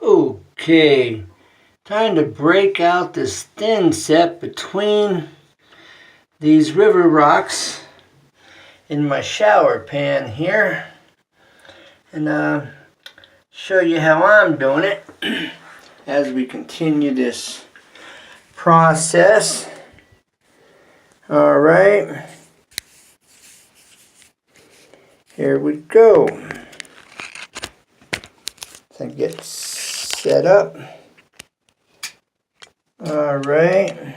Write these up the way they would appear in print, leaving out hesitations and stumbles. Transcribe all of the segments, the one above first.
Okay, time to break out this Thinset between these river rocks in my shower pan here, and show you how I'm doing it as we continue this process. All right, here we go. So I get set up. All right.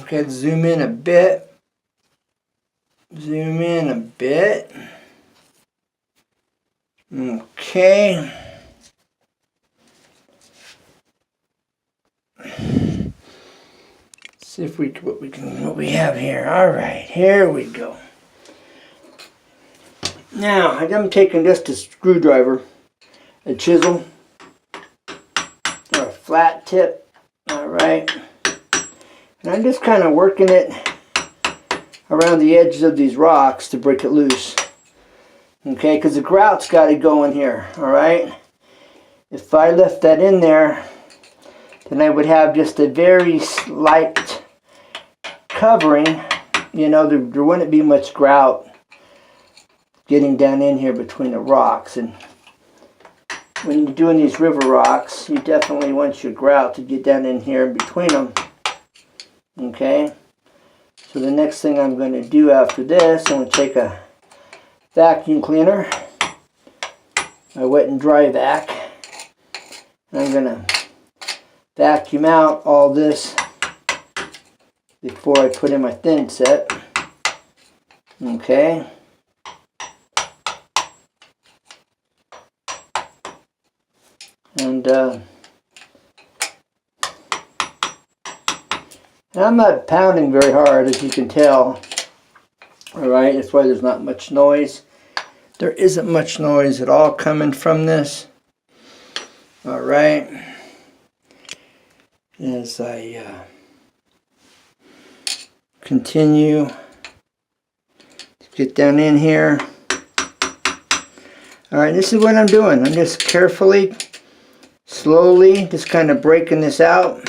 Okay, zoom in a bit. Zoom in a bit. Okay. See if what we have here. All right, here we go. Now I'm taking just a screwdriver, a chisel, or a flat tip. All right, and I'm just kind of working it around the edges of these rocks to break it loose. Okay, because the grout's got to go in here. All right. If I left that in there, then I would have just a very slight covering. You know, there wouldn't be much grout getting down in here between the rocks. And when you're doing these river rocks, you definitely want your grout to get down in here in between them. Okay, so the next thing I'm going to do after this, I'm going to take a vacuum cleaner, a wet and dry vac, and I'm going to vacuum out all this before I put in my Thinset. Okay. And I'm not pounding very hard, as you can tell. Alright, that's why there's not much noise. There isn't much noise at all coming from this. Alright. As I continue to get down in here. Alright, this is what I'm doing. I'm just carefully, slowly, just kind of breaking this out.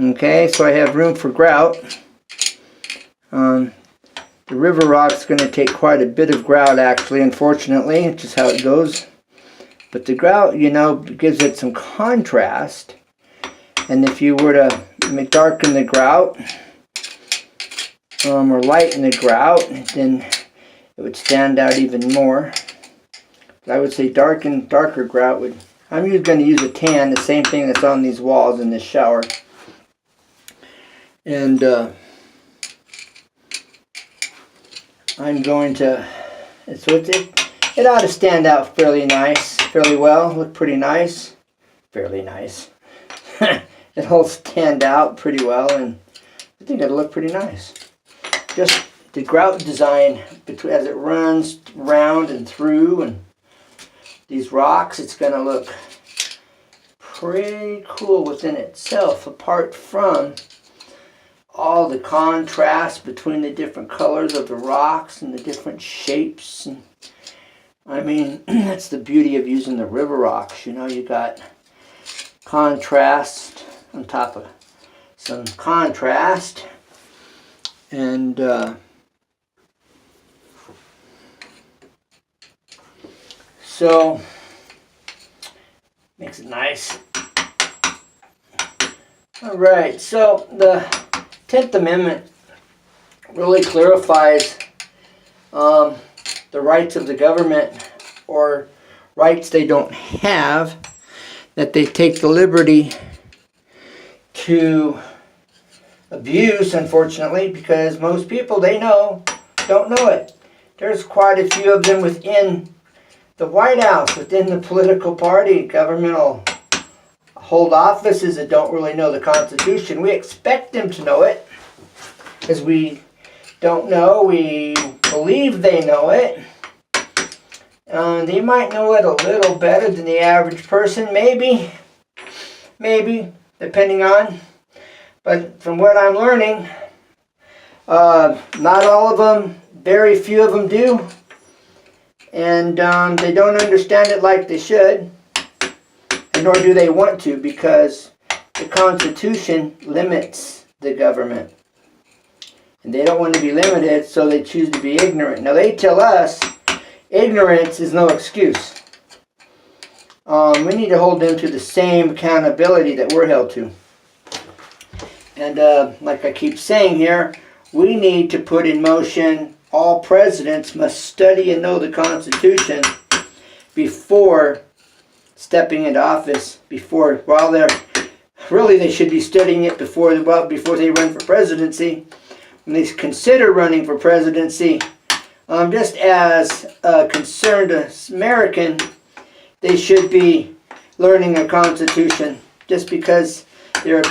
Okay, so I have room for grout. The river rock's going to take quite a bit of grout, actually, unfortunately. It's just how it goes. But the grout, you know, gives it some contrast. And if you were to darken the grout, or lighten the grout, then it would stand out even more. But I would say darker grout would... I'm going to use a tan, the same thing that's on these walls in this shower. And I'm going to... So it ought to stand out fairly nice, fairly well, look pretty nice. Fairly nice. It'll stand out pretty well, and I think it'll look pretty nice. Just the grout design, as it runs round and through and these rocks, it's going to look pretty cool within itself, apart from all the contrast between the different colors of the rocks and the different shapes. And I mean, that's the beauty of using the river rocks. You know, you got contrast on top of some contrast, and so makes it nice. All right, so the 10th Amendment really clarifies the rights of the government, or rights they don't have, that they take the liberty to abuse, unfortunately, because most people don't know it. There's quite a few of them within the White House, within the political party. Governmental hold offices that don't really know the Constitution. We expect them to know it, because we don't know, we believe they know it. They might know it a little better than the average person, maybe, depending on. But from what I'm learning, Not all of them, very few of them do. And they don't understand it like they should. And nor do they want to, because the Constitution limits the government. And they don't want to be limited, so they choose to be ignorant. Now they tell us ignorance is no excuse. We need to hold them to the same accountability that we're held to. And like I keep saying here, we need to put in motion, all presidents must study and know the Constitution before stepping into office. While they're really, they should be studying it before they run for presidency. When they consider running for presidency, just as a concerned American, they should be learning a Constitution. Just because they're a